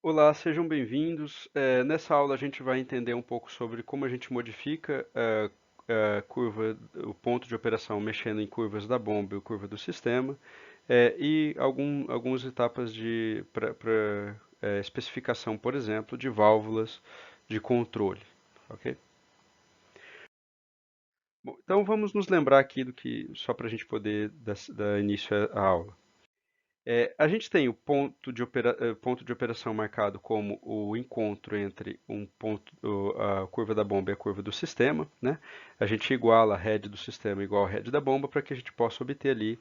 Olá, sejam bem-vindos. Nessa aula a gente vai entender um pouco sobre como a gente modifica a curva, o ponto de operação mexendo em curvas da bomba e curva do sistema, e algumas etapas de para especificação, por exemplo, de válvulas de controle, ok? Bom, então vamos nos lembrar aqui do que, só para a gente poder dar início à aula. A gente tem o ponto de operação marcado como o encontro entre a curva da bomba e a curva do sistema, né? A gente iguala a head do sistema igual a head da bomba para que a gente possa obter ali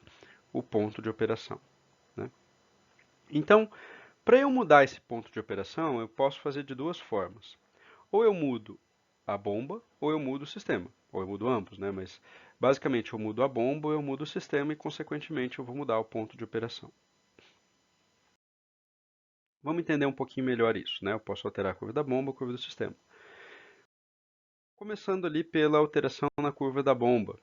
o ponto de operação, né? Então, para eu mudar esse ponto de operação, eu posso fazer de duas formas. Ou eu mudo a bomba, ou eu mudo o sistema. Ou eu mudo ambos, né? Mas basicamente eu mudo a bomba, ou eu mudo o sistema e, consequentemente, eu vou mudar o ponto de operação. Vamos entender um pouquinho melhor isso, né? Eu posso alterar a curva da bomba, a curva do sistema. Começando ali pela alteração na curva da bomba.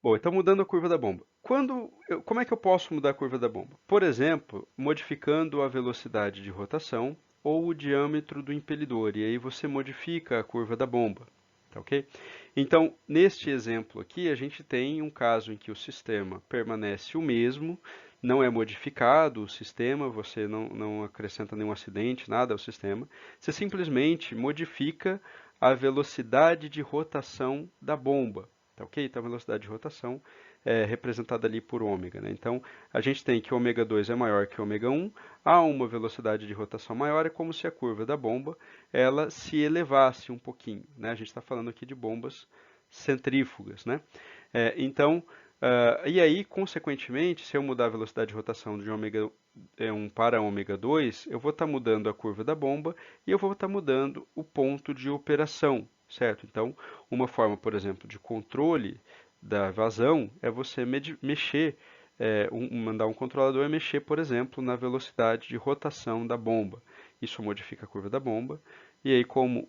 Bom, então mudando a curva da bomba. Como é que eu posso mudar a curva da bomba? Por exemplo, modificando a velocidade de rotação ou o diâmetro do impelidor, e aí você modifica a curva da bomba, tá ok? Então, neste exemplo aqui, a gente tem um caso em que o sistema permanece o mesmo, não é modificado o sistema, você não acrescenta nenhum acidente, nada ao sistema, você simplesmente modifica a velocidade de rotação da bomba. Tá ok? Então, a velocidade de rotação é representada ali por ômega, né? Então, a gente tem que ômega 2 é maior que ômega 1, há uma velocidade de rotação maior, é como se a curva da bomba ela se elevasse um pouquinho, né? A gente está falando aqui de bombas centrífugas, né? Então, e aí, consequentemente, se eu mudar a velocidade de rotação de ômega 1 para ômega 2, eu vou estar mudando a curva da bomba e eu vou estar mudando o ponto de operação, certo? Então, uma forma, por exemplo, de controle da vazão é você mexer, mandar um controlador mexer, por exemplo, na velocidade de rotação da bomba. Isso modifica a curva da bomba, e aí, como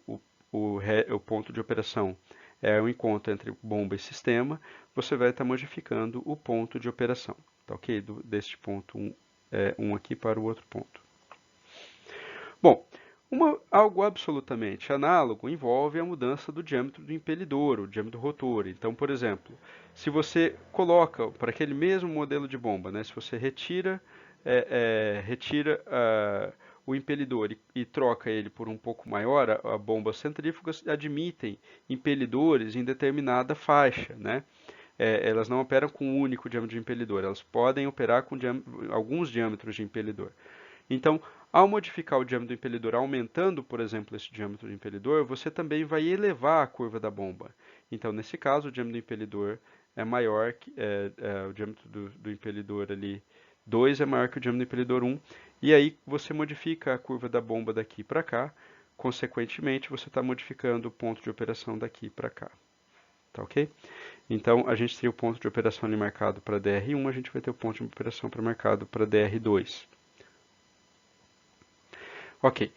o ponto de operação é o encontro entre bomba e sistema, você vai estar modificando o ponto de operação, tá ok? Deste ponto 1 aqui para o outro ponto. Bom, algo absolutamente análogo envolve a mudança do diâmetro do impelidor, o diâmetro rotor. Então, por exemplo, se você coloca para aquele mesmo modelo de bomba, né, se você retira o impelidor e troca ele por um pouco maior, a bombas centrífugas admitem impelidores em determinada faixa, né? Elas não operam com um único diâmetro de impelidor, elas podem operar com alguns diâmetros de impelidor. Então, ao modificar o diâmetro do impelidor, aumentando, por exemplo, esse diâmetro do impelidor, você também vai elevar a curva da bomba. Então, nesse caso, o diâmetro do impelidor é maior que o diâmetro do impelidor ali 2 é maior que o diâmetro do impelidor 1, e aí você modifica a curva da bomba daqui para cá, consequentemente, você está modificando o ponto de operação daqui para cá. Tá ok? Então, a gente tem o ponto de operação ali marcado para DR1, a gente vai ter o ponto de operação marcado para DR2. Ok.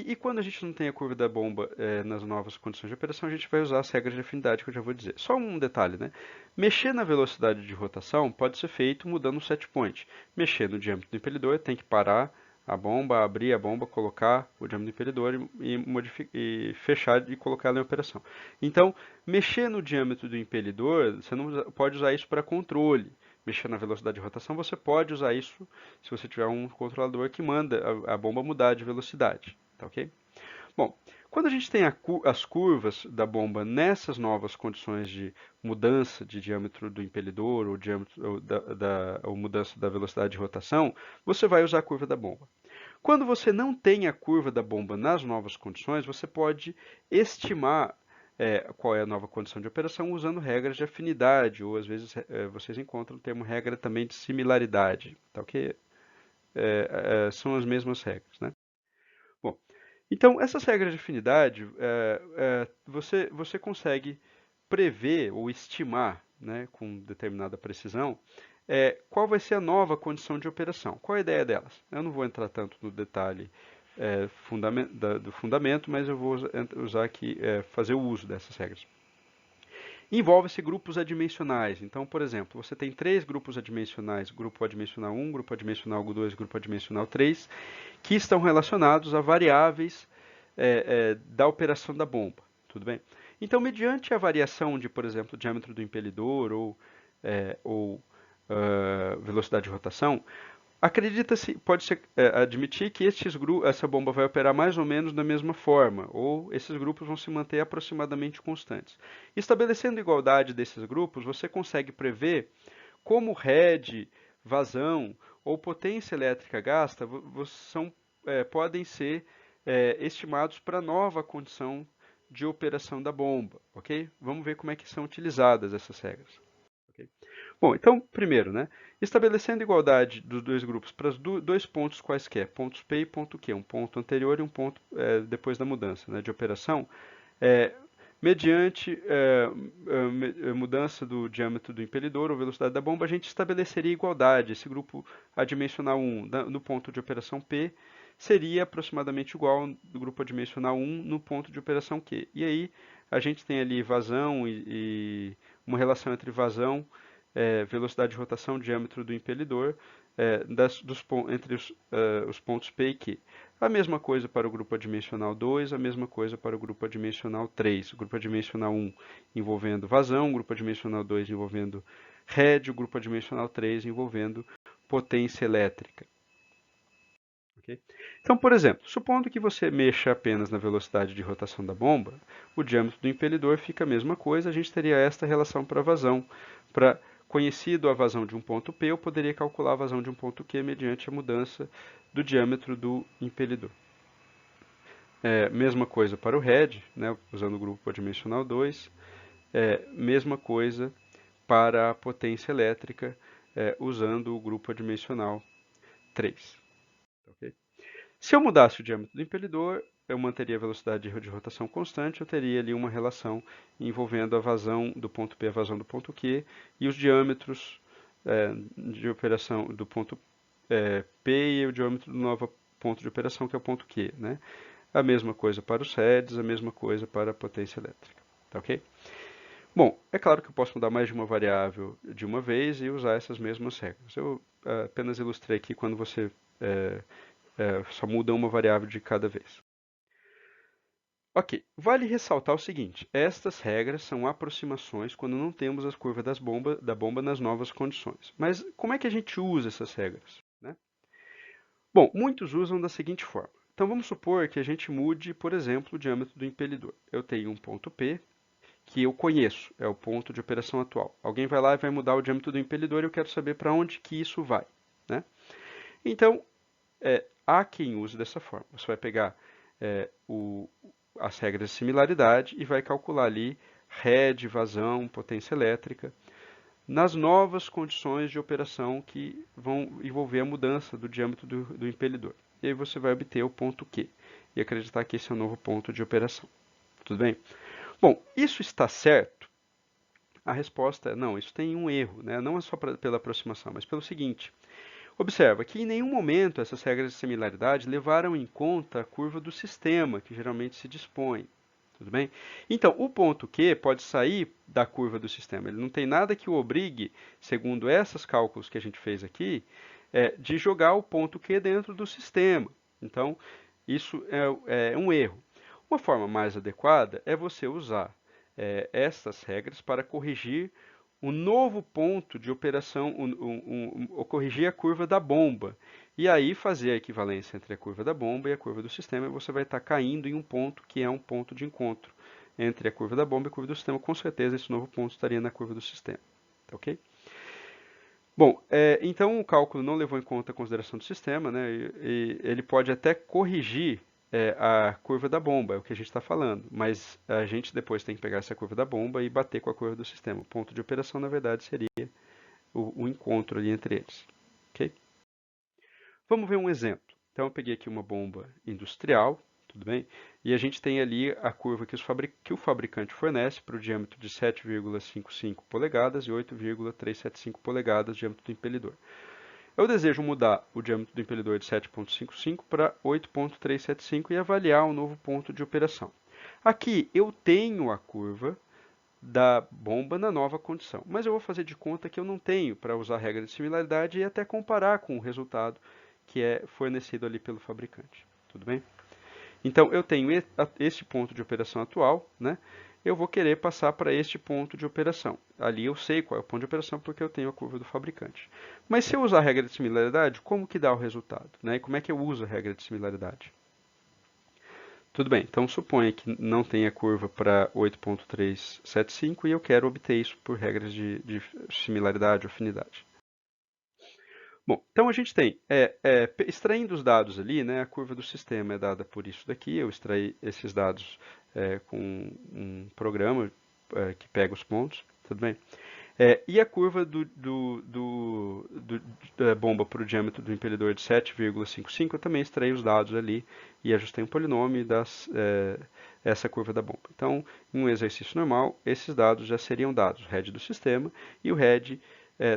E quando a gente não tem a curva da bomba nas novas condições de operação, a gente vai usar as regras de afinidade que eu já vou dizer. Só um detalhe, né? Mexer na velocidade de rotação pode ser feito mudando o set point. Mexer no diâmetro do impelidor, tem que parar a bomba, abrir a bomba, colocar o diâmetro do impelidor e fechar e colocar ela em operação. Então, mexer no diâmetro do impelidor, você não pode usar isso para controle. Mexer na velocidade de rotação, você pode usar isso se você tiver um controlador que manda a bomba mudar de velocidade, tá ok? Bom, quando a gente tem as curvas da bomba nessas novas condições de mudança de diâmetro do impelidor ou, diâmetro, ou mudança da velocidade de rotação, você vai usar a curva da bomba. Quando você não tem a curva da bomba nas novas condições, você pode estimar qual é a nova condição de operação usando regras de afinidade, ou às vezes vocês encontram o termo regra também de similaridade, tá ok? São as mesmas regras, né? Bom, então essas regras de afinidade, você consegue prever ou estimar, né, com determinada precisão, qual vai ser a nova condição de operação. Qual a ideia delas? Eu não vou entrar tanto no detalhe do fundamento, mas eu vou usar aqui, fazer o uso dessas regras. Envolve-se grupos adimensionais. Então, por exemplo, você tem três grupos adimensionais, grupo adimensional 1, grupo adimensional 2, grupo adimensional 3, que estão relacionados a variáveis da operação da bomba. Tudo bem? Então, mediante a variação de, por exemplo, diâmetro do impelidor ou velocidade de rotação, acredita-se, pode-se admitir que essa bomba vai operar mais ou menos da mesma forma, ou esses grupos vão se manter aproximadamente constantes. Estabelecendo igualdade desses grupos, você consegue prever como head, vazão ou potência elétrica gasta podem ser estimados para nova condição de operação da bomba, ok? Vamos ver como é que são utilizadas essas regras. Okay? Bom, então, primeiro, né, estabelecendo igualdade dos dois grupos para os dois pontos quaisquer, pontos P e ponto Q, um ponto anterior e um ponto depois da mudança de operação, é, mediante mudança do diâmetro do impelidor ou velocidade da bomba, a gente estabeleceria igualdade. Esse grupo adimensional 1 no ponto de operação P seria aproximadamente igual ao do grupo adimensional 1 no ponto de operação Q. E aí a gente tem ali vazão e uma relação entre vazão, velocidade de rotação, diâmetro do impelidor, entre os pontos P e Q. A mesma coisa para o grupo adimensional 2, a mesma coisa para o grupo adimensional 3. O grupo adimensional 1 envolvendo vazão, o grupo adimensional 2 envolvendo head, o grupo adimensional 3 envolvendo potência elétrica. Okay? Então, por exemplo, supondo que você mexa apenas na velocidade de rotação da bomba, o diâmetro do impelidor fica a mesma coisa, a gente teria esta relação para vazão. Para conhecido a vazão de um ponto P, eu poderia calcular a vazão de um ponto Q mediante a mudança do diâmetro do impelidor. Mesma coisa para o head, né, usando o grupo adimensional 2. Mesma coisa para a potência elétrica, usando o grupo adimensional 3. Okay? Se eu mudasse o diâmetro do impelidor, eu manteria a velocidade de rotação constante, eu teria ali uma relação envolvendo a vazão do ponto P, a vazão do ponto Q, e os diâmetros de operação do ponto P e o diâmetro do novo ponto de operação, que é o ponto Q. Né? A mesma coisa para os heads, a mesma coisa para a potência elétrica. Tá ok? Bom, é claro que eu posso mudar mais de uma variável de uma vez e usar essas mesmas regras. Eu apenas ilustrei aqui quando você só muda uma variável de cada vez. Ok, vale ressaltar o seguinte, estas regras são aproximações quando não temos as curvas da bomba nas novas condições. Mas como é que a gente usa essas regras? Né? Bom, muitos usam da seguinte forma. Então vamos supor que a gente mude, por exemplo, o diâmetro do impelidor. Eu tenho um ponto P, que eu conheço, é o ponto de operação atual. Alguém vai lá e vai mudar o diâmetro do impelidor e eu quero saber para onde que isso vai. Né? Então, há quem use dessa forma. Você vai pegar as regras de similaridade e vai calcular ali head, vazão, potência elétrica, nas novas condições de operação que vão envolver a mudança do diâmetro do impelidor. E aí você vai obter o ponto Q e acreditar que esse é o novo ponto de operação. Tudo bem? Bom, isso está certo? A resposta é não, isso tem um erro, né? Não é só pela aproximação, mas pelo seguinte. Observa que em nenhum momento essas regras de similaridade levaram em conta a curva do sistema, que geralmente se dispõe. Tudo bem? Então, o ponto Q pode sair da curva do sistema. Ele não tem nada que o obrigue, segundo esses cálculos que a gente fez aqui, de jogar o ponto Q dentro do sistema. Então, isso é um erro. Uma forma mais adequada é você usar essas regras para corrigir um novo ponto de operação, corrigir a curva da bomba. E aí fazer a equivalência entre a curva da bomba e a curva do sistema, e você vai estar caindo em um ponto que é um ponto de encontro entre a curva da bomba e a curva do sistema. Com certeza esse novo ponto estaria na curva do sistema. Ok? Bom, então o cálculo não levou em conta a consideração do sistema, né? E ele pode até corrigir a curva da bomba, é o que a gente está falando, mas a gente depois tem que pegar essa curva da bomba e bater com a curva do sistema. O ponto de operação, na verdade, seria o encontro ali entre eles. Okay? Vamos ver um exemplo. Então, eu peguei aqui uma bomba industrial, tudo bem? E a gente tem ali a curva que o fabricante fornece para o diâmetro de 7,55 polegadas e 8,375 polegadas de diâmetro do impelidor. Eu desejo mudar o diâmetro do impelidor de 7,55 para 8,375 e avaliar um novo ponto de operação. Aqui eu tenho a curva da bomba na nova condição. Mas eu vou fazer de conta que eu não tenho para usar a regra de similaridade e até comparar com o resultado que é fornecido ali pelo fabricante. Tudo bem? Então, eu tenho este ponto de operação atual, né? Eu vou querer passar para este ponto de operação. Ali eu sei qual é o ponto de operação porque eu tenho a curva do fabricante. Mas se eu usar a regra de similaridade, como que dá o resultado? Né? E como é que eu uso a regra de similaridade? Tudo bem, então suponha que não tenha curva para 8.375 e eu quero obter isso por regras de similaridade ou afinidade. Bom, então a gente tem, extraindo os dados ali, né, a curva do sistema é dada por isso daqui, eu extraí esses dados com um programa que pega os pontos, tudo bem? E a curva da bomba para o diâmetro do impelidor de 7,55, eu também extraí os dados ali e ajustei um polinômio e essa curva da bomba. Então, em um exercício normal, esses dados já seriam dados, o head do sistema e o head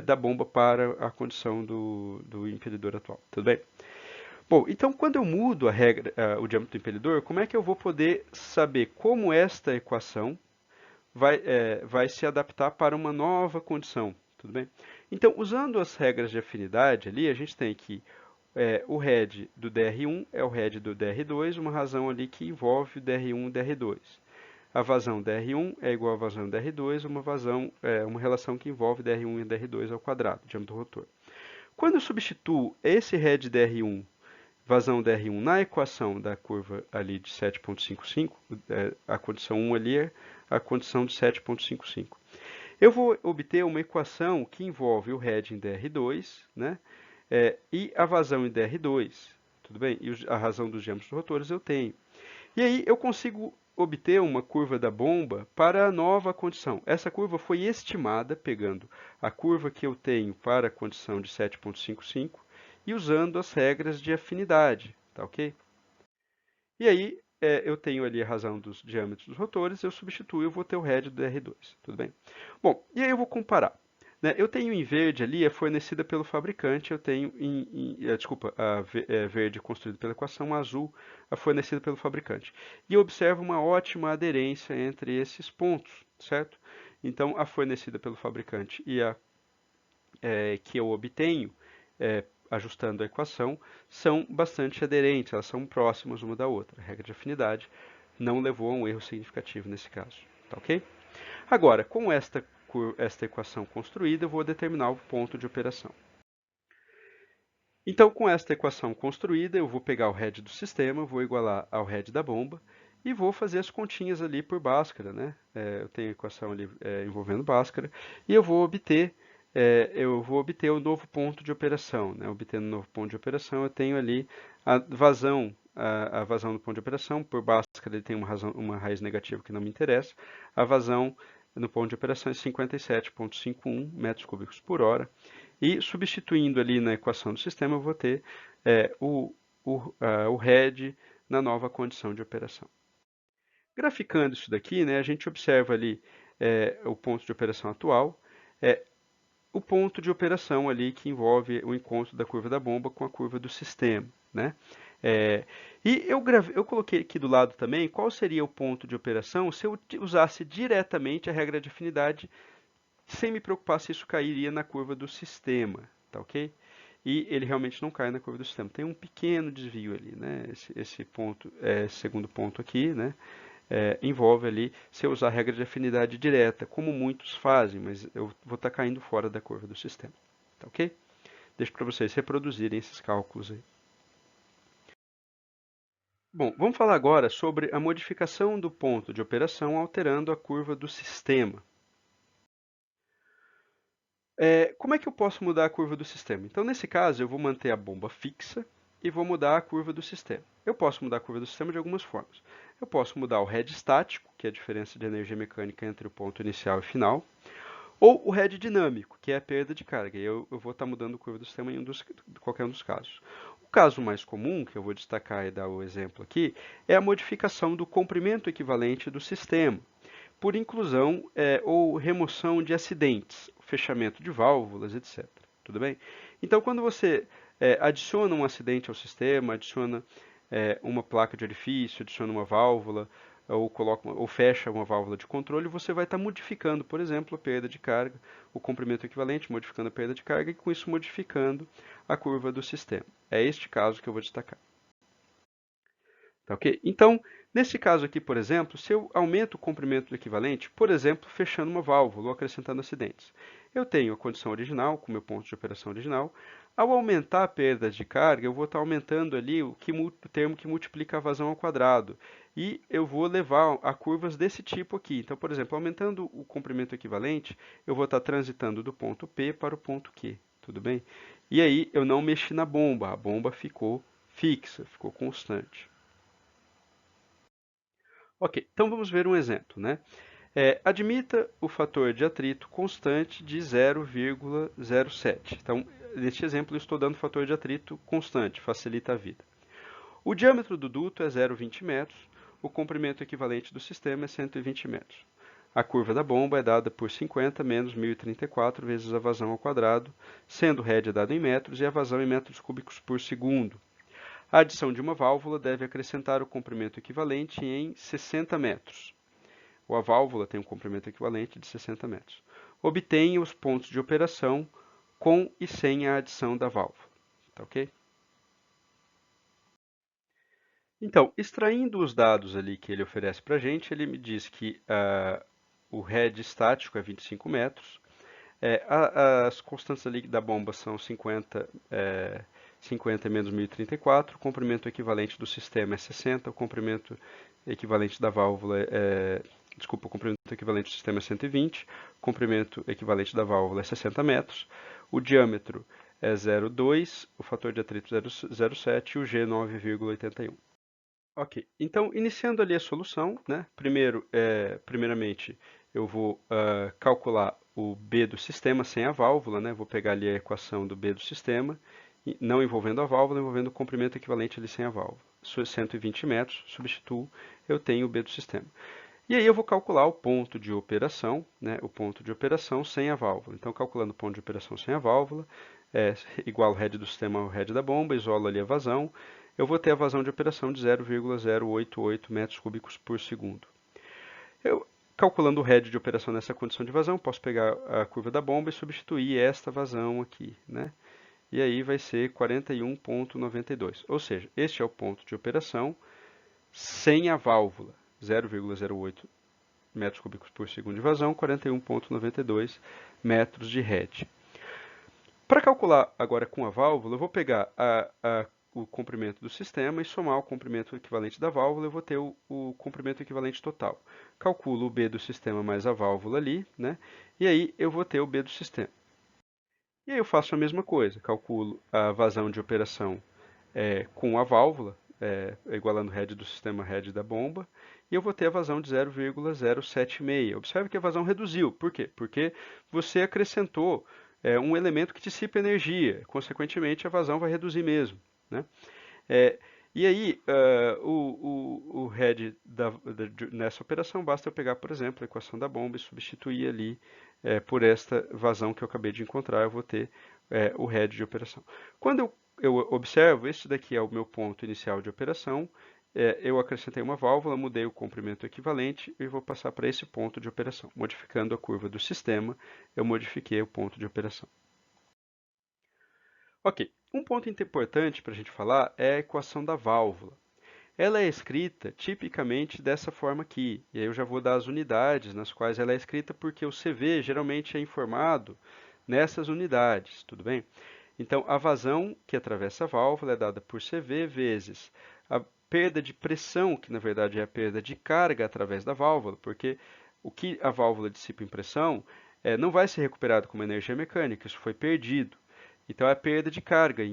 da bomba para a condição do impelidor atual. Tudo bem? Bom, então quando eu mudo a regra, o diâmetro do impelidor, como é que eu vou poder saber como esta equação vai se adaptar para uma nova condição? Tudo bem? Então, usando as regras de afinidade ali, a gente tem que o head do dr1 é o head do dr2, uma razão ali que envolve o dr1 e o dr2. A vazão dr1 é igual à vazão dr2, uma relação que envolve dr1 e dr2 ao quadrado, diâmetro do rotor. Quando eu substituo esse head dr1, vazão dr1 na equação da curva ali de 7,55, a condição 1 ali é a condição de 7,55. Eu vou obter uma equação que envolve o head em dr2, né, e a vazão em dr2, tudo bem? E a razão dos diâmetros rotores eu tenho. E aí eu consigo obter uma curva da bomba para a nova condição. Essa curva foi estimada pegando a curva que eu tenho para a condição de 7,55 e usando as regras de afinidade, tá ok? E aí eu tenho ali a razão dos diâmetros dos rotores, eu substituo, eu vou ter o head do R2, tudo bem? Bom, e aí eu vou comparar. Né? Eu tenho em verde ali, é fornecida pelo fabricante, eu tenho desculpa, verde construído pela equação, azul é fornecida pelo fabricante. E eu observo uma ótima aderência entre esses pontos, certo? Então, a fornecida pelo fabricante e a que eu obtenho ajustando a equação são bastante aderentes, elas são próximas uma da outra. A regra de afinidade não levou a um erro significativo nesse caso, tá ok? Agora, com esta equação construída, eu vou determinar o ponto de operação. Então, com esta equação construída, eu vou pegar o head do sistema, vou igualar ao head da bomba e vou fazer as continhas ali por Bhaskara, né? Eu tenho a equação ali envolvendo Bhaskara e eu vou obter o novo ponto de operação, né? Obtendo o novo ponto de operação, eu tenho ali a vazão, a vazão do ponto de operação. Por Bhaskara ele tem uma raiz negativa que não me interessa. A vazão no ponto de operação é 57,51 metros cúbicos por hora. E substituindo ali na equação do sistema, eu vou ter o head na nova condição de operação. Graficando isso daqui, né, a gente observa ali o ponto de operação atual, o ponto de operação ali que envolve o encontro da curva da bomba com a curva do sistema, né? E eu coloquei aqui do lado também qual seria o ponto de operação se eu usasse diretamente a regra de afinidade sem me preocupar se isso cairia na curva do sistema, tá ok? E ele realmente não cai na curva do sistema. Tem um pequeno desvio ali, né? Esse ponto, segundo ponto aqui, né? Envolve ali se eu usar a regra de afinidade direta, como muitos fazem, mas eu vou estar caindo fora da curva do sistema, tá ok? Deixo para vocês reproduzirem esses cálculos aí. Bom, vamos falar agora sobre a modificação do ponto de operação alterando a curva do sistema. Como é que eu posso mudar a curva do sistema? Então, nesse caso, eu vou manter a bomba fixa e vou mudar a curva do sistema. Eu posso mudar a curva do sistema de algumas formas. Eu posso mudar o head estático, que é a diferença de energia mecânica entre o ponto inicial e final, ou o head dinâmico, que é a perda de carga. Eu vou estar mudando a curva do sistema em qualquer um dos casos. O caso mais comum, que eu vou destacar e dar o exemplo aqui, é a modificação do comprimento equivalente do sistema por inclusão ou remoção de acidentes, fechamento de válvulas, etc. Tudo bem? Então, quando você adiciona um acidente ao sistema, adiciona uma placa de orifício, adiciona uma válvula, ou fecha uma válvula de controle, você vai estar modificando, por exemplo, a perda de carga, o comprimento equivalente, modificando a perda de carga e com isso modificando a curva do sistema. É este caso que eu vou destacar. Tá ok? Então, nesse caso aqui, por exemplo, se eu aumento o comprimento do equivalente, por exemplo, fechando uma válvula ou acrescentando acidentes, eu tenho a condição original, com o meu ponto de operação original. Ao aumentar a perda de carga, eu vou estar aumentando ali o termo que multiplica a vazão ao quadrado. E eu vou levar a curvas desse tipo aqui. Então, por exemplo, aumentando o comprimento equivalente, eu vou estar transitando do ponto P para o ponto Q. Tudo bem? E aí eu não mexi na bomba, a bomba ficou fixa, ficou constante. Ok, então vamos ver um exemplo, né? Admita o fator de atrito constante de 0,07. Então, neste exemplo, eu estou dando fator de atrito constante, facilita a vida. O diâmetro do duto é 0,20 metros, o comprimento equivalente do sistema é 120 metros. A curva da bomba é dada por 50 menos 1034 vezes a vazão ao quadrado, sendo o head dado em metros e a vazão em metros cúbicos por segundo. A adição de uma válvula deve acrescentar o comprimento equivalente em 60 metros. Ou a válvula tem um comprimento equivalente de 60 metros. Obtenha os pontos de operação com e sem a adição da válvula. Tá ok? Então, extraindo os dados ali que ele oferece para a gente, ele me diz que o head estático é 25 metros, as constantes ali da bomba são 50 menos 1034, o comprimento equivalente do sistema é 60, o comprimento equivalente da válvula desculpa, o comprimento equivalente do sistema é 120, o comprimento equivalente da válvula é 60 metros, o diâmetro é 0,2, o fator de atrito 0,07 e o G 9,81. Ok, então iniciando ali a solução, né? Primeiramente eu vou calcular o B do sistema sem a válvula, né? Vou pegar ali a equação do B do sistema, não envolvendo a válvula, envolvendo o comprimento equivalente ali sem a válvula. 120 metros, substituo, eu tenho o B do sistema. E aí eu vou calcular o ponto de operação, né? O ponto de operação sem a válvula. Então, calculando o ponto de operação sem a válvula, igual o head do sistema ao head da bomba, isolo ali a vazão, eu vou ter a vazão de operação de 0,088 metros cúbicos por segundo. Calculando o head de operação nessa condição de vazão, posso pegar a curva da bomba e substituir esta vazão aqui, né? E aí vai ser 41,92. Ou seja, este é o ponto de operação sem a válvula, 0,08 metros cúbicos por segundo de vazão, 41,92 metros de head. Para calcular agora com a válvula, eu vou pegar o comprimento do sistema e somar o comprimento equivalente da válvula, eu vou ter o comprimento equivalente total. Calculo o B do sistema mais a válvula ali, né? E aí eu vou ter o B do sistema. E aí eu faço a mesma coisa, calculo a vazão de operação com a válvula, igualando o head do sistema head da bomba, e eu vou ter a vazão de 0,076. Observe que a vazão reduziu. Por quê? Porque você acrescentou um elemento que dissipa energia. Consequentemente, a vazão vai reduzir mesmo, né? E aí, o head nessa operação, basta eu pegar, por exemplo, a equação da bomba e substituir ali por esta vazão que eu acabei de encontrar, eu vou ter o head de operação. Quando eu observo, este daqui é o meu ponto inicial de operação, eu acrescentei uma válvula, mudei o comprimento equivalente e vou passar para esse ponto de operação. Modificando a curva do sistema, eu modifiquei o ponto de operação. Ok, um ponto importante para a gente falar é a equação da válvula. Ela é escrita tipicamente dessa forma aqui, e aí eu já vou dar as unidades nas quais ela é escrita, porque o CV geralmente é informado nessas unidades, tudo bem? Então, a vazão que atravessa a válvula é dada por CV vezes a perda de pressão, que na verdade é a perda de carga através da válvula, porque o que a válvula dissipa em pressão não vai ser recuperado como energia mecânica, isso foi perdido. Então, é a perda de carga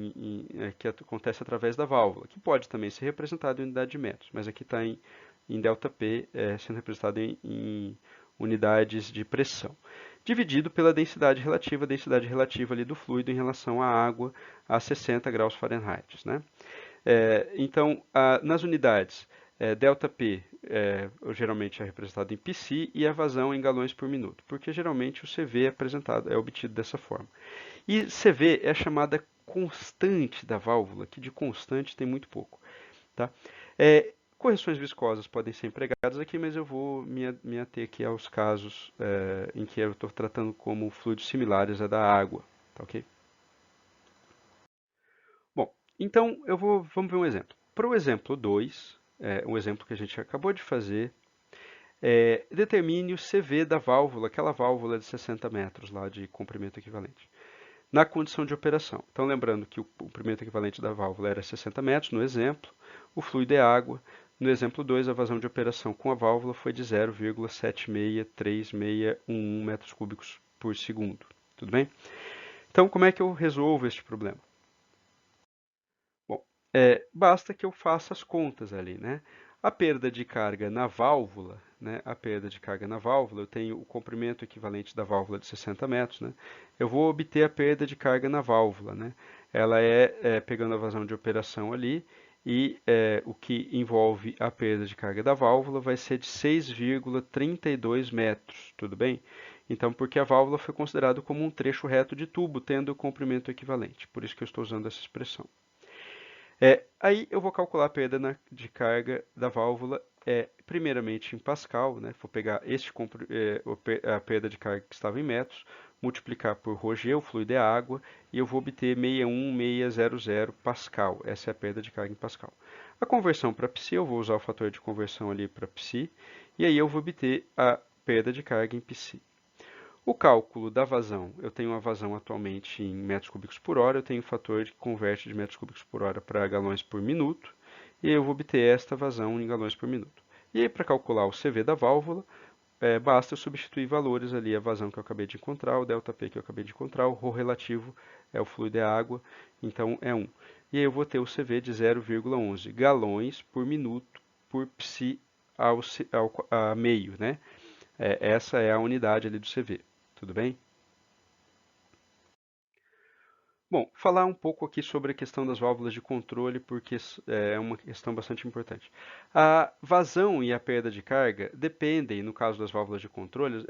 que acontece através da válvula, que pode também ser representada em unidade de metros, mas aqui está em ΔP, sendo representado em unidades de pressão, dividido pela densidade relativa ali do fluido em relação à água a 60 graus Fahrenheit, né? Então, nas unidades, ΔP geralmente é representado em psi e a vazão em galões por minuto, porque geralmente o CV é obtido dessa forma. E CV é a chamada constante da válvula, que de constante tem muito pouco. Tá? Correções viscosas podem ser empregadas aqui, mas eu vou me ater aqui aos casos em que eu estou tratando como fluidos similares à da água, tá ok? Bom, então vamos ver um exemplo. Para o exemplo 2, um exemplo que a gente acabou de fazer, determine o CV da válvula, aquela válvula de 60 metros lá de comprimento equivalente, na condição de operação. Então, lembrando que o comprimento equivalente da válvula era 60 metros no exemplo, o fluido é água. No exemplo 2, a vazão de operação com a válvula foi de 0,763611 metros cúbicos por segundo. Tudo bem? Então, como é que eu resolvo este problema? Bom, basta que eu faça as contas ali, né? A perda de carga na válvula, né? A perda de carga na válvula, eu tenho o comprimento equivalente da válvula de 60 metros, né? Eu vou obter a perda de carga na válvula, né? Ela pegando a vazão de operação ali, e o que envolve a perda de carga da válvula vai ser de 6,32 metros, tudo bem? Então, porque a válvula foi considerada como um trecho reto de tubo, tendo o comprimento equivalente, por isso que eu estou usando essa expressão. Aí eu vou calcular a perda de carga da válvula, primeiramente em Pascal, né? Vou pegar a perda de carga que estava em metros, multiplicar por ρg, o fluido é água, e eu vou obter 61600 Pascal. Essa é a perda de carga em Pascal. A conversão para psi, eu vou usar o fator de conversão ali para psi, e aí eu vou obter a perda de carga em psi. O cálculo da vazão, eu tenho uma vazão atualmente em metros cúbicos por hora, eu tenho um fator que converte de metros cúbicos por hora para galões por minuto, e eu vou obter esta vazão em galões por minuto. E aí, para calcular o CV da válvula, basta eu substituir valores ali, a vazão que eu acabei de encontrar, o ΔP que eu acabei de encontrar, o ρ relativo é o fluido, é a água, então é 1. E aí eu vou ter o CV de 0,11 galões por minuto por psi a meio, né? Essa é a unidade ali do CV. Tudo bem? Bom, falar um pouco aqui sobre a questão das válvulas de controle, porque é uma questão bastante importante. A vazão e a perda de carga dependem, no caso das válvulas de controle,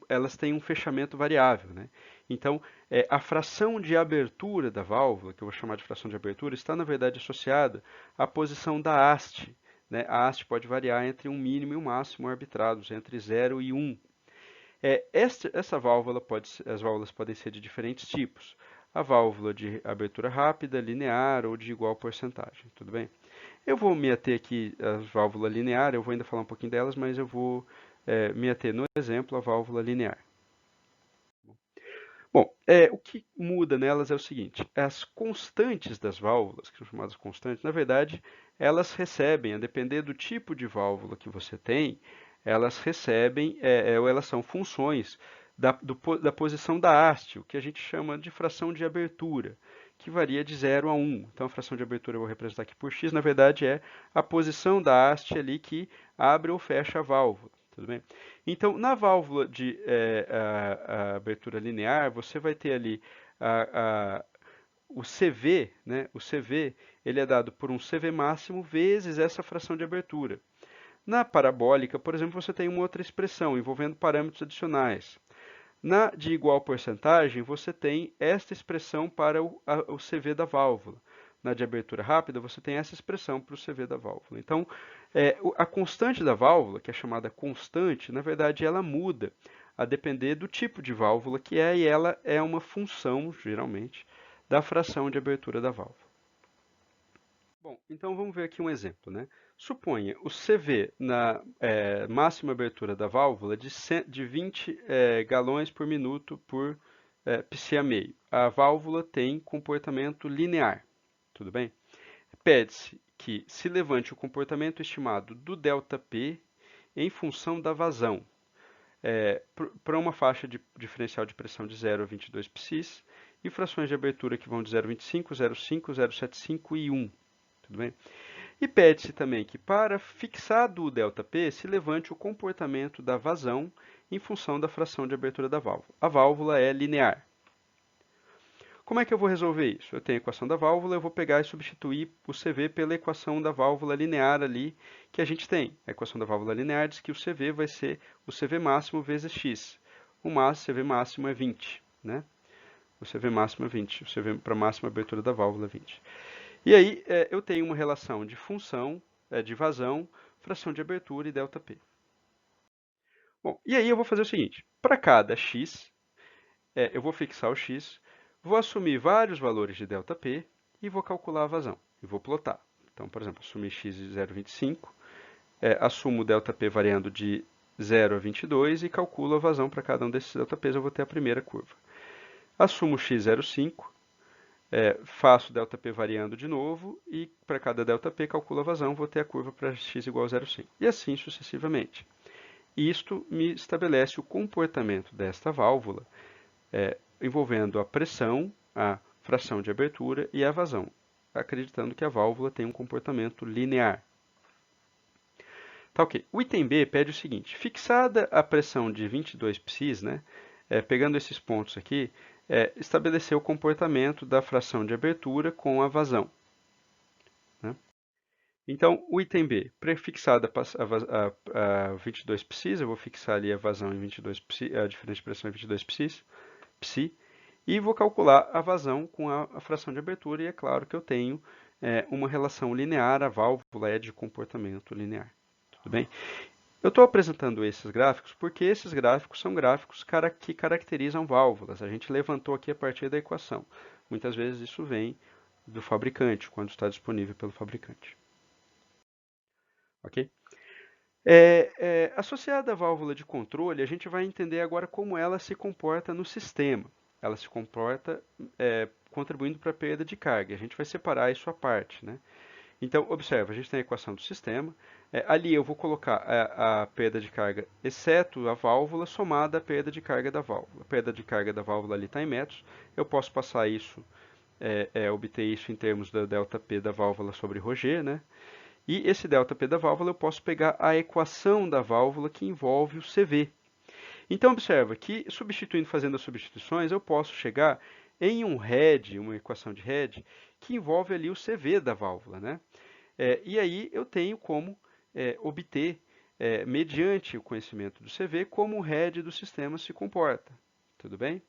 elas têm um fechamento variável, né? Então, a fração de abertura da válvula, que eu vou chamar de fração de abertura, está na verdade associada à posição da haste, né? A haste pode variar entre um mínimo e um máximo arbitrados, entre 0 e 1. Essa válvula as válvulas podem ser de diferentes tipos. A válvula de abertura rápida, linear ou de igual porcentagem, tudo bem? Eu vou me ater aqui às válvulas linear, eu vou ainda falar um pouquinho delas, mas eu vou me ater no exemplo a válvula linear. Bom, o que muda nelas é o seguinte: as constantes das válvulas, que são chamadas constantes, na verdade, elas recebem, a depender do tipo de válvula que você tem, elas recebem, ou elas são funções da posição da haste, o que a gente chama de fração de abertura, que varia de 0 a 1. Então, a fração de abertura eu vou representar aqui por x, na verdade, é a posição da haste ali que abre ou fecha a válvula. Tudo bem? Então, na válvula de a abertura linear, você vai ter ali o CV, né? O CV ele é dado por um CV máximo vezes essa fração de abertura. Na parabólica, por exemplo, você tem uma outra expressão envolvendo parâmetros adicionais. Na de igual porcentagem, você tem esta expressão para o CV da válvula. Na de abertura rápida, você tem essa expressão para o CV da válvula. Então, a constante da válvula, que é chamada constante, na verdade, ela muda a depender do tipo de válvula que é, e ela é uma função, geralmente, da fração de abertura da válvula. Bom, então vamos ver aqui um exemplo, né? Suponha o CV na máxima abertura da válvula de 20 galões por minuto por psi a meio. A válvula tem comportamento linear, tudo bem? Pede-se que se levante o comportamento estimado do ΔP em função da vazão, para uma faixa diferencial de pressão de 0 a 22 psis e frações de abertura que vão de 0,25, 0,5, 0,75 e 1. Tudo bem? E pede-se também que, para fixado o ΔP, se levante o comportamento da vazão em função da fração de abertura da válvula. A válvula é linear. Como é que eu vou resolver isso? Eu tenho a equação da válvula, eu vou pegar e substituir o CV pela equação da válvula linear ali que a gente tem. A equação da válvula linear diz que o CV vai ser o CV máximo vezes x. O CV máximo é 20, né? O CV máximo é 20, o CV para máxima abertura da válvula é 20. E aí eu tenho uma relação de função de vazão, fração de abertura e ΔP. Bom, e aí eu vou fazer o seguinte, para cada x, eu vou fixar o x, vou assumir vários valores de ΔP e vou calcular a vazão, e vou plotar. Então, por exemplo, assumir x de 0,25, assumo o ΔP variando de 0 a 22 e calculo a vazão para cada um desses ΔPs, eu vou ter a primeira curva. Assumo x 0,5, faço ΔP variando de novo e para cada ΔP calculo a vazão, vou ter a curva para x igual a 0,5. E assim sucessivamente. Isto me estabelece o comportamento desta válvula envolvendo a pressão, a fração de abertura e a vazão, acreditando que a válvula tem um comportamento linear. Tá ok. O item B pede o seguinte, fixada a pressão de 22 psis, né, pegando esses pontos aqui, estabelecer o comportamento da fração de abertura com a vazão. Né? Então, o item B, prefixada a 22 psis, eu vou fixar ali a vazão em 22 psi, a diferença de pressão em 22 psi, e vou calcular a vazão com a fração de abertura, e é claro que eu tenho uma relação linear, a válvula é de comportamento linear. Tudo bem? Eu estou apresentando esses gráficos porque esses gráficos são gráficos que caracterizam válvulas. A gente levantou aqui a partir da equação. Muitas vezes isso vem do fabricante, quando está disponível pelo fabricante. Ok? Associada à válvula de controle, a gente vai entender agora como ela se comporta no sistema. Ela se comporta contribuindo para a perda de carga. A gente vai separar isso à parte, né? Então, observa, a gente tem a equação do sistema. Ali eu vou colocar a perda de carga, exceto a válvula, somada à perda de carga da válvula. A perda de carga da válvula ali está em metros. Eu posso passar isso, obter isso em termos da ΔP da válvula sobre ρg, né? E esse ΔP da válvula eu posso pegar a equação da válvula que envolve o CV. Então, observa que, fazendo as substituições, eu posso chegar em um head, uma equação de head, que envolve ali o CV da válvula, né? E aí eu tenho como obter, mediante o conhecimento do CV, como o head do sistema se comporta. Tudo bem?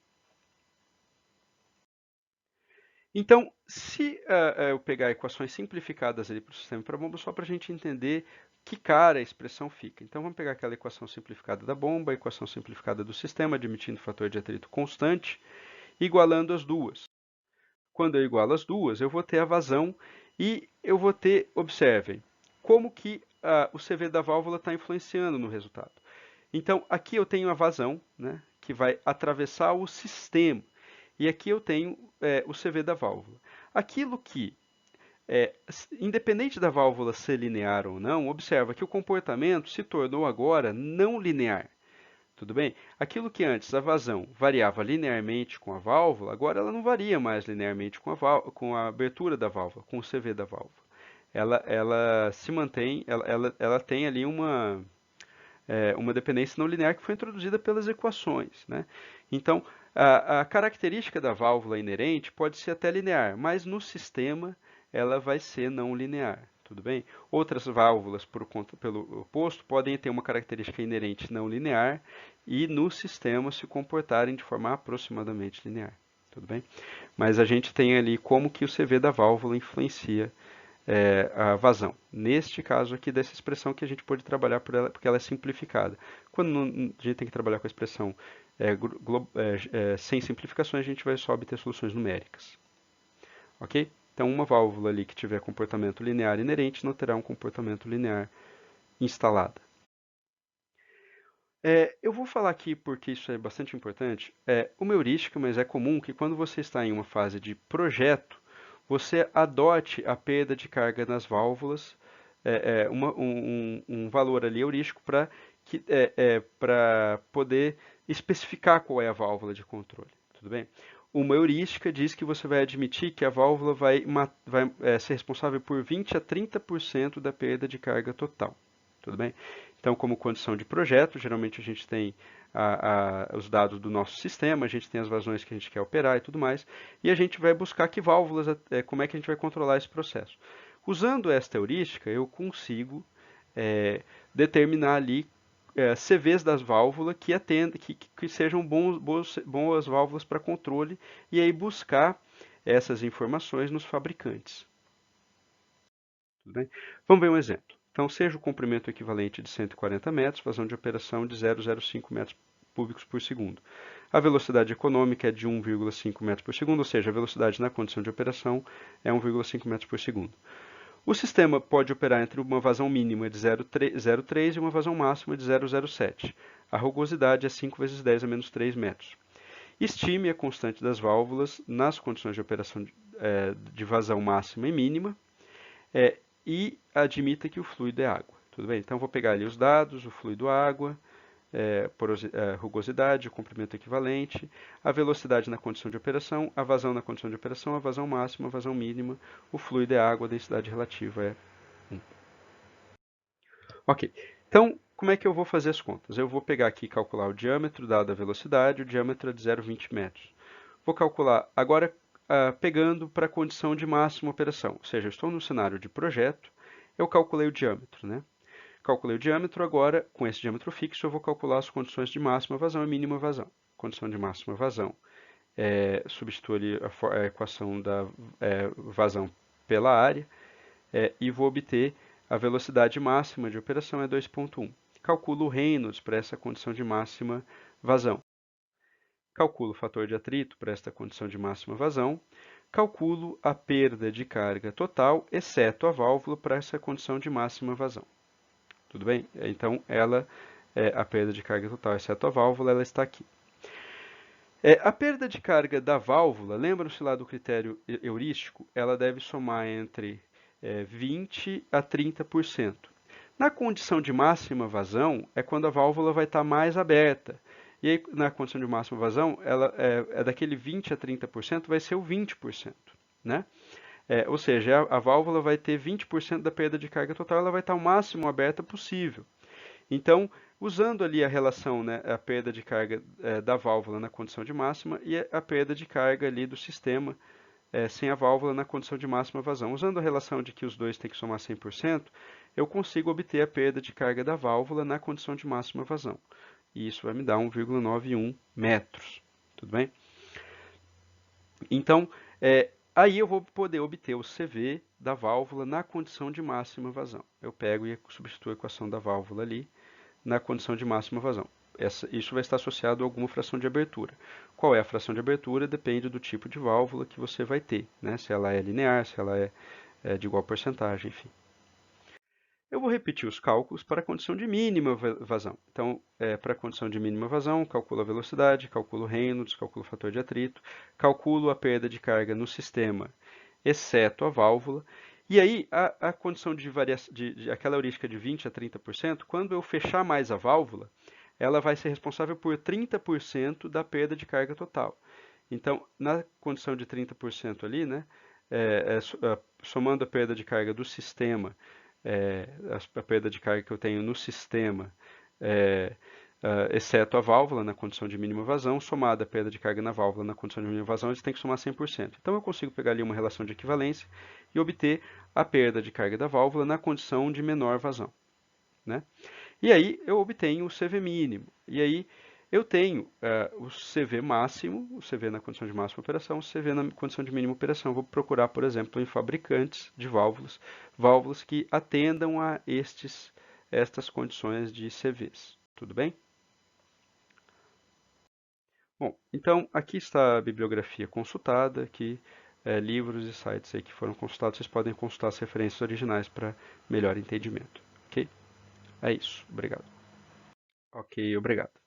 Então, se eu pegar equações simplificadas ali para o sistema e para a bomba, só para a gente entender que cara a expressão fica. Então, vamos pegar aquela equação simplificada da bomba, a equação simplificada do sistema, admitindo fator de atrito constante, igualando as duas. Quando eu igualo as duas, eu vou ter a vazão e eu vou ter, observem, como que o CV da válvula está influenciando no resultado. Então, aqui eu tenho a vazão, né, que vai atravessar o sistema. E aqui eu tenho o CV da válvula. Aquilo que, independente da válvula ser linear ou não, observa que o comportamento se tornou agora não linear. Tudo bem? Aquilo que antes a vazão variava linearmente com a válvula, agora ela não varia mais linearmente com a abertura da válvula, com o CV da válvula. Ela se mantém, ela tem ali uma dependência não linear que foi introduzida pelas equações, né? Então, a característica da válvula inerente pode ser até linear, mas no sistema ela vai ser não linear, tudo bem? Outras válvulas, pelo oposto, podem ter uma característica inerente não linear e no sistema se comportarem de forma aproximadamente linear, tudo bem? Mas a gente tem ali como que o CV da válvula influencia a vazão. Neste caso aqui, dessa expressão que a gente pode trabalhar por ela, porque ela é simplificada. Quando a gente tem que trabalhar com a expressão sem simplificações, a gente vai só obter soluções numéricas. Ok? Então, uma válvula ali que tiver comportamento linear inerente não terá um comportamento linear instalado. Eu vou falar aqui porque isso é bastante importante. Uma heurística, mas é comum que quando você está em uma fase de projeto, você adote a perda de carga nas válvulas, um valor ali heurístico para poder especificar qual é a válvula de controle. Tudo bem? Uma heurística diz que você vai admitir que a válvula vai ser responsável por 20 a 30% da perda de carga total. Tudo bem? Então, como condição de projeto, geralmente a gente tem os dados do nosso sistema, a gente tem as vazões que a gente quer operar e tudo mais, e a gente vai buscar que válvulas, como é que a gente vai controlar esse processo. Usando esta heurística, eu consigo determinar ali CVs das válvulas que sejam boas válvulas para controle, e aí buscar essas informações nos fabricantes. Tudo bem? Vamos ver um exemplo. Então, seja o comprimento equivalente de 140 metros, vazão de operação de 0,05 metros cúbicos por segundo. A velocidade econômica é de 1,5 metros por segundo, ou seja, a velocidade na condição de operação é 1,5 metros por segundo. O sistema pode operar entre uma vazão mínima de 0,3 e uma vazão máxima de 0,07. A rugosidade é 5 vezes 10 a menos 3 metros. Estime a constante das válvulas nas condições de operação de vazão máxima e mínima e admita que o fluido é água. Tudo bem? Então, vou pegar ali os dados, o fluido água, rugosidade, o comprimento equivalente, a velocidade na condição de operação, a vazão na condição de operação, a vazão máxima, a vazão mínima, o fluido é água, a densidade relativa é 1. Ok, então como é que eu vou fazer as contas? Eu vou pegar aqui e calcular o diâmetro, dada a velocidade, o diâmetro é de 0,20 metros. Vou calcular agora pegando para a condição de máxima operação, ou seja, eu estou no cenário de projeto, eu calculei o diâmetro, né? Calculei o diâmetro, agora, com esse diâmetro fixo, eu vou calcular as condições de máxima vazão e mínima vazão. Condição de máxima vazão, substituo ali a equação da vazão pela área, e vou obter a velocidade máxima de operação é 2,1. Calculo o Reynolds para essa condição de máxima vazão. Calculo o fator de atrito para esta condição de máxima vazão. Calculo a perda de carga total, exceto a válvula, para essa condição de máxima vazão. Tudo bem? Então, a perda de carga total, exceto a válvula, ela está aqui. A perda de carga da válvula, lembram-se lá do critério heurístico? Ela deve somar entre 20% a 30%. Na condição de máxima vazão, é quando a válvula vai estar mais aberta. E aí, na condição de máxima vazão, ela daquele 20% a 30% vai ser o 20%. Né? Ou seja, a válvula vai ter 20% da perda de carga total, ela vai estar o máximo aberta possível. Então, usando ali a relação, né, a perda de carga da válvula na condição de máxima e a perda de carga ali do sistema sem a válvula na condição de máxima vazão. Usando a relação de que os dois têm que somar 100%, eu consigo obter a perda de carga da válvula na condição de máxima vazão. E isso vai me dar 1,91 metros. Tudo bem? Então, aí eu vou poder obter o CV da válvula na condição de máxima vazão. Eu pego e substituo a equação da válvula ali na condição de máxima vazão. Isso vai estar associado a alguma fração de abertura. Qual é a fração de abertura? Depende do tipo de válvula que você vai ter, né? Se ela é linear, se ela é de igual porcentagem, enfim. Eu vou repetir os cálculos para a condição de mínima vazão. Então, para a condição de mínima vazão, calculo a velocidade, calculo o Reynolds, calculo o fator de atrito, calculo a perda de carga no sistema, exceto a válvula. E aí, a condição de aquela heurística de 20% a 30%, quando eu fechar mais a válvula, ela vai ser responsável por 30% da perda de carga total. Então, na condição de 30% ali, né, somando a perda de carga do sistema, a perda de carga que eu tenho no sistema, exceto a válvula na condição de mínima vazão, somada a perda de carga na válvula na condição de mínima vazão, eles têm que somar 100%. Então eu consigo pegar ali uma relação de equivalência e obter a perda de carga da válvula na condição de menor vazão. Né? E aí eu obtenho o CV mínimo. E aí eu tenho o CV máximo, o CV na condição de máxima operação, o CV na condição de mínima operação. Vou procurar, por exemplo, em fabricantes de válvulas, válvulas que atendam a estas condições de CVs. Tudo bem? Bom, então aqui está a bibliografia consultada, aqui livros e sites aí que foram consultados. Vocês podem consultar as referências originais para melhor entendimento. Ok? É isso. Obrigado. Ok, obrigado.